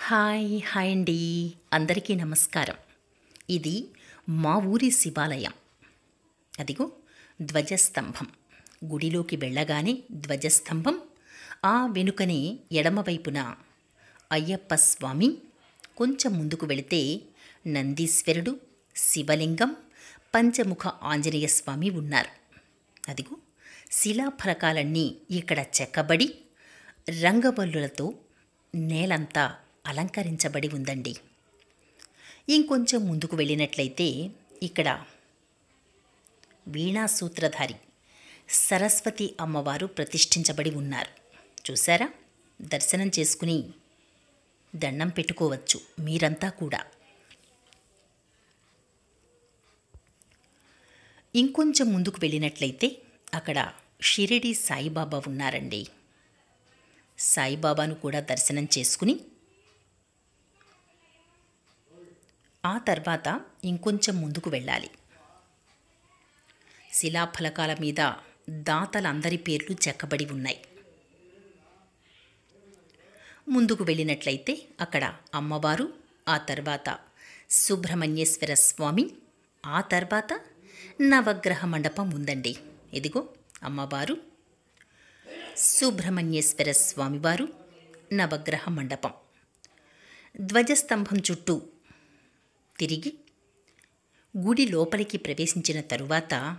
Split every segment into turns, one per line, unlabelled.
Hi అండి. అందరికీ నమస్కారం. ఇది మా ఊరి శివాలయం. అదిగో ధ్వజస్తంభం. గుడిలోకి వెళ్ళగానే ధ్వజస్తంభం, ఆ వెనుకనే ఎడమవైపున అయ్యప్ప స్వామి, కొంచెం ముందుకు వెళితే నందీశ్వరుడు, శివలింగం, పంచముఖ ఆంజనేయ స్వామి ఉన్నారు. అదిగో శిలాఫలకాలన్నీ ఇక్కడ చెక్కబడి రంగవల్లులతో నేలంతా అలంకరించబడి ఉందండి. ఇంకొంచెం ముందుకు వెళ్ళినట్లయితే ఇక్కడ వీణాసూత్రధారి సరస్వతి అమ్మవారు ప్రతిష్ఠించబడి ఉన్నారు. చూసారా? దర్శనం చేసుకుని దండం పెట్టుకోవచ్చు మీరంతా కూడా. ఇంకొంచెం ముందుకు వెళ్ళినట్లయితే అక్కడ షిరిడి సాయిబాబా ఉన్నారండి. సాయిబాబాను కూడా దర్శనం చేసుకుని ఆ తర్వాత ఇంకొంచెం ముందుకు వెళ్ళాలి. శిలాఫలకాల మీద దాతలందరి పేర్లు చెక్కబడి ఉన్నాయి. ముందుకు వెళ్ళినట్లయితే అక్కడ అమ్మవారు, ఆ తర్వాత సుబ్రహ్మణ్యేశ్వర స్వామి, ఆ తర్వాత నవగ్రహ మండపం ఉందండి. ఇదిగో అమ్మవారు, సుబ్రహ్మణ్యేశ్వర స్వామివారు, నవగ్రహ మండపం. ధ్వజస్తంభం చుట్టూ తిరిగి గుడి లోపలికి ప్రవేశించిన తరువాత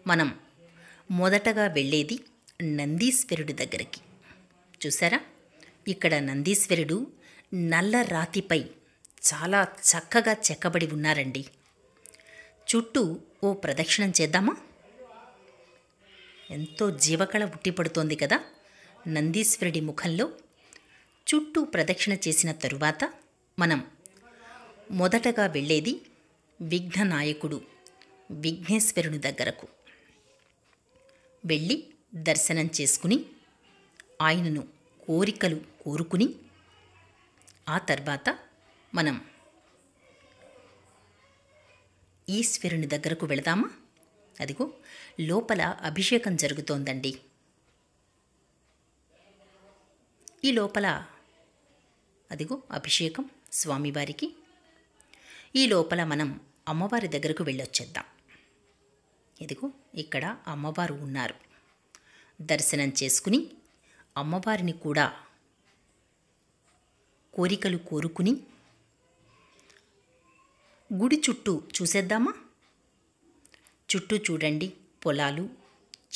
మనం మొదటగా వెళ్ళేది నందీశ్వరుడి దగ్గరికి. చూసారా? ఇక్కడ నందీశ్వరుడు నల్ల రాతిపై చాలా చక్కగా చెక్కబడి ఉన్నారండి. చుట్టూ ఓ ప్రదక్షిణం చేద్దామా? ఎంతో జీవకళ ఉట్టిపడుతోంది కదా నందీశ్వరుడి ముఖంలో. చుట్టూ ప్రదక్షిణ చేసిన తరువాత మనం మొదటగా వెళ్ళేది విఘ్ననాయకుడు విఘ్నేశ్వరుని దగ్గరకు వెళ్ళి దర్శనం చేసుకుని ఆయనను కోరికలు కోరుకుని ఆ తర్వాత మనం ఈశ్వరుని దగ్గరకు వెళదామా? అదిగో లోపల అభిషేకం జరుగుతోందండి. ఈ లోపల అదిగో అభిషేకం స్వామివారికి. ఈ లోపల మనం అమ్మవారి దగ్గరకు వెళ్ళొచ్చేద్దాం. ఇదిగో ఇక్కడ అమ్మవారు ఉన్నారు. దర్శనం చేసుకుని అమ్మవారిని కూడా కోరికలు కోరుకుని గుడి చుట్టూ చూసేద్దామా? చుట్టూ చూడండి, పొలాలు,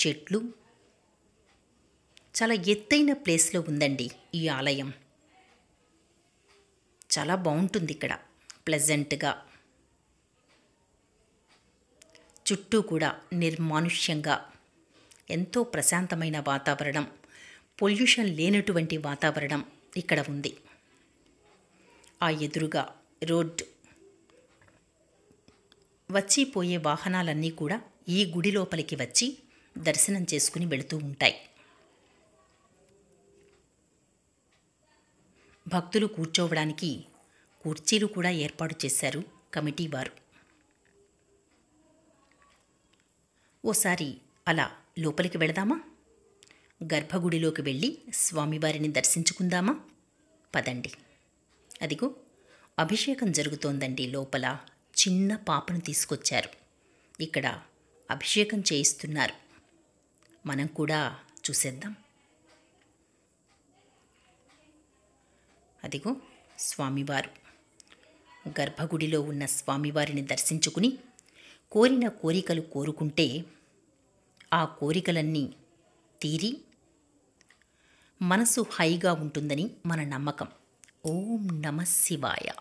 చెట్లు, చాలా ఎత్తైన ప్లేస్లో ఉందండి ఈ ఆలయం. చాలా బాగుంటుంది ఇక్కడ, ప్లెజెంట్గా. చుట్టూ కూడా నిర్మానుష్యంగా ఎంతో ప్రశాంతమైన వాతావరణం, పొల్యూషన్ లేనటువంటి వాతావరణం ఇక్కడ ఉంది. ఆ ఎదురుగా రోడ్, వచ్చిపోయే వాహనాలన్నీ కూడా ఈ గుడి లోపలికి వచ్చి దర్శనం చేసుకుని వెళుతూ ఉంటాయి. భక్తులు కూర్చోవడానికి కుర్చీలు కూడా ఏర్పాటు చేశారు కమిటీ వారు. ఓసారి అలా లోపలికి వెళదామా? గర్భగుడిలోకి వెళ్ళి స్వామివారిని దర్శించుకుందామా? పదండి. అదిగో అభిషేకం జరుగుతోందండి. లోపల చిన్న పాపను తీసుకొచ్చారు. ఇక్కడ అభిషేకం చేయిస్తున్నారు. మనం కూడా చూసేద్దాం. అదిగో స్వామివారు. గర్భగుడిలో ఉన్న స్వామివారిని దర్శించుకుని కోరిన కోరికలు కోరుకుంటే ఆ కోరికలన్నీ తీరి మనసు హాయిగా ఉంటుందని మన నమ్మకం. ఓం నమః శివాయ.